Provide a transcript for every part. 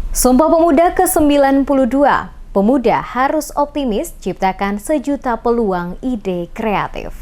Sumpah Pemuda ke-92, pemuda harus optimis ciptakan sejuta peluang ide kreatif.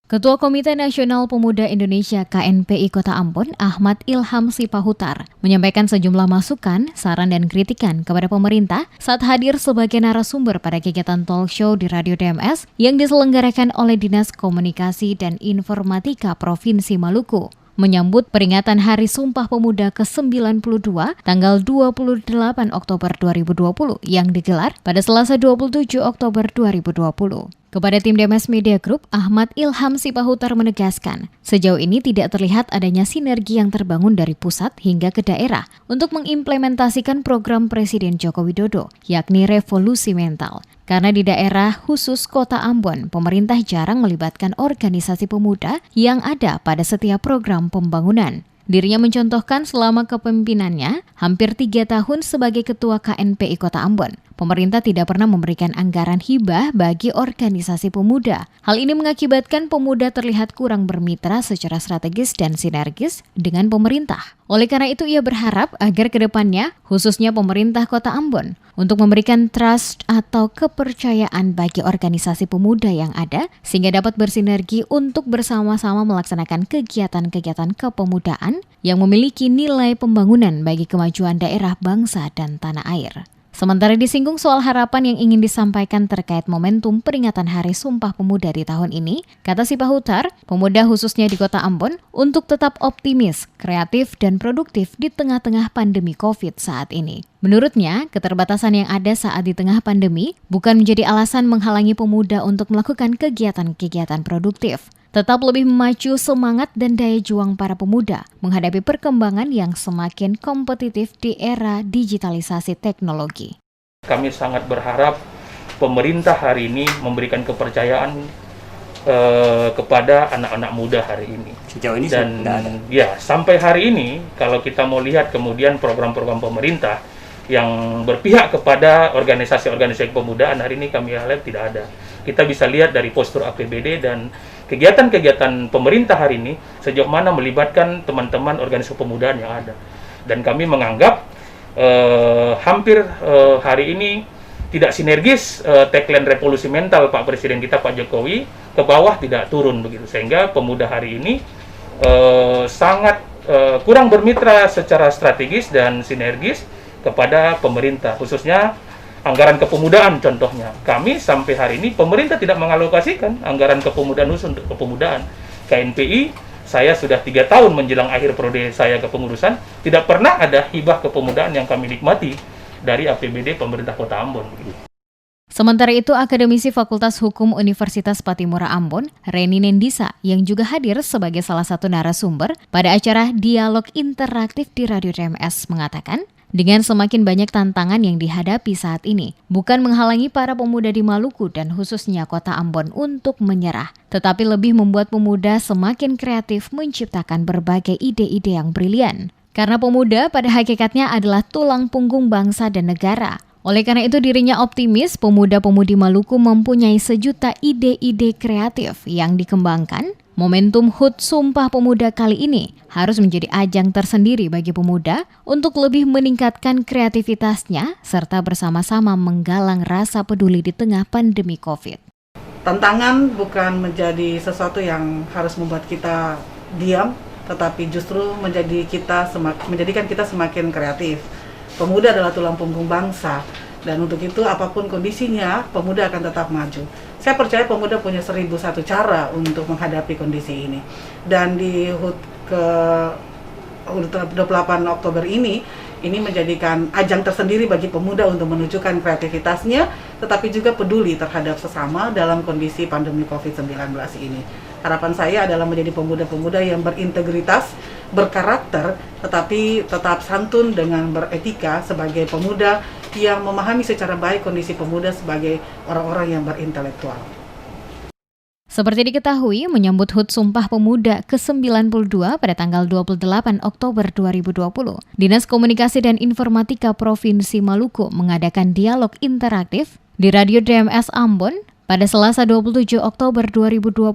Ketua Komite Nasional Pemuda Indonesia KNPI Kota Ambon, Ahmad Ilham Sipahutar, menyampaikan sejumlah masukan, saran dan kritikan kepada pemerintah saat hadir sebagai narasumber pada kegiatan talk show di Radio DMS yang diselenggarakan oleh Dinas Komunikasi dan Informatika Provinsi Maluku, menyambut peringatan Hari Sumpah Pemuda ke-92 tanggal 28 Oktober 2020 yang digelar pada Selasa 27 Oktober 2020. Kepada tim DMS Media Group, Ahmad Ilham Sipahutar menegaskan, sejauh ini tidak terlihat adanya sinergi yang terbangun dari pusat hingga ke daerah untuk mengimplementasikan program Presiden Joko Widodo, yakni revolusi mental. Karena di daerah khusus Kota Ambon, pemerintah jarang melibatkan organisasi pemuda yang ada pada setiap program pembangunan. Dirinya mencontohkan selama kepemimpinannya, hampir 3 tahun sebagai Ketua KNPI Kota Ambon, pemerintah tidak pernah memberikan anggaran hibah bagi organisasi pemuda. Hal ini mengakibatkan pemuda terlihat kurang bermitra secara strategis dan sinergis dengan pemerintah. Oleh karena itu, ia berharap agar ke depannya, khususnya pemerintah Kota Ambon, untuk memberikan trust atau kepercayaan bagi organisasi pemuda yang ada, sehingga dapat bersinergi untuk bersama-sama melaksanakan kegiatan-kegiatan kepemudaan yang memiliki nilai pembangunan bagi kemajuan daerah, bangsa, dan tanah air. Sementara disinggung soal harapan yang ingin disampaikan terkait momentum peringatan Hari Sumpah Pemuda di tahun ini, kata Sipahutar, pemuda khususnya di Kota Ambon untuk tetap optimis, kreatif, dan produktif di tengah-tengah pandemi COVID saat ini. Menurutnya, keterbatasan yang ada saat di tengah pandemi bukan menjadi alasan menghalangi pemuda untuk melakukan kegiatan-kegiatan produktif. Tetap lebih memacu semangat dan daya juang para pemuda menghadapi perkembangan yang semakin kompetitif di era digitalisasi teknologi. Kami sangat berharap pemerintah hari ini memberikan kepercayaan kepada anak-anak muda hari ini. Sejauh ini dan sudah ada. Ya, sampai hari ini kalau kita mau lihat kemudian program-program pemerintah yang berpihak kepada organisasi-organisasi kepemudaan hari ini kami lihat tidak ada. Kita bisa lihat dari postur APBD dan kegiatan-kegiatan pemerintah hari ini sejauh mana melibatkan teman-teman organisasi kepemudaan yang ada. Dan kami menganggap hampir hari ini tidak sinergis tagline revolusi mental Pak Presiden kita Pak Jokowi ke bawah tidak turun begitu, sehingga pemuda hari ini sangat kurang bermitra secara strategis dan sinergis kepada pemerintah, khususnya anggaran kepemudaan contohnya. Kami sampai hari ini pemerintah tidak mengalokasikan anggaran kepemudaan khusus untuk kepemudaan. KNPI, saya sudah 3 tahun menjelang akhir periode saya kepengurusan, tidak pernah ada hibah kepemudaan yang kami nikmati dari APBD pemerintah Kota Ambon. Sementara itu, Akademisi Fakultas Hukum Universitas Patimura Ambon, Reni Nendisa, yang juga hadir sebagai salah satu narasumber pada acara Dialog Interaktif di Radio DMS mengatakan, dengan semakin banyak tantangan yang dihadapi saat ini, bukan menghalangi para pemuda di Maluku dan khususnya Kota Ambon untuk menyerah, tetapi lebih membuat pemuda semakin kreatif menciptakan berbagai ide-ide yang brilian. Karena pemuda pada hakikatnya adalah tulang punggung bangsa dan negara. Oleh karena itu dirinya optimis pemuda-pemudi Maluku mempunyai sejuta ide-ide kreatif yang dikembangkan. Momentum HUT Sumpah Pemuda kali ini harus menjadi ajang tersendiri bagi pemuda untuk lebih meningkatkan kreativitasnya serta bersama-sama menggalang rasa peduli di tengah pandemi COVID. Tantangan bukan menjadi sesuatu yang harus membuat kita diam, tetapi justru menjadikan kita semakin kreatif. Pemuda adalah tulang punggung bangsa, dan untuk itu apapun kondisinya, pemuda akan tetap maju. Saya percaya pemuda punya 1001 cara untuk menghadapi kondisi ini. Dan di HUT ke-28 Oktober ini menjadikan ajang tersendiri bagi pemuda untuk menunjukkan kreativitasnya, tetapi juga peduli terhadap sesama dalam kondisi pandemi COVID-19 ini. Harapan saya adalah menjadi pemuda-pemuda yang berintegritas, berkarakter, tetapi tetap santun dengan beretika sebagai pemuda yang memahami secara baik kondisi pemuda sebagai orang-orang yang berintelektual. Seperti diketahui, menyambut HUT Sumpah Pemuda ke-92 pada tanggal 28 Oktober 2020, Dinas Komunikasi dan Informatika Provinsi Maluku mengadakan dialog interaktif di Radio DMS Ambon pada Selasa 27 Oktober 2020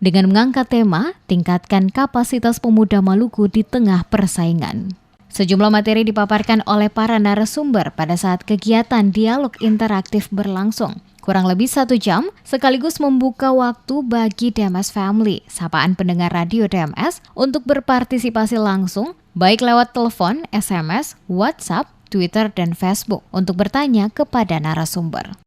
dengan mengangkat tema Tingkatkan Kapasitas Pemuda Maluku di Tengah Persaingan. Sejumlah materi dipaparkan oleh para narasumber pada saat kegiatan dialog interaktif berlangsung. Kurang lebih 1 jam, sekaligus membuka waktu bagi DMS Family, sapaan pendengar radio DMS, untuk berpartisipasi langsung, baik lewat telepon, SMS, WhatsApp, Twitter, dan Facebook, untuk bertanya kepada narasumber.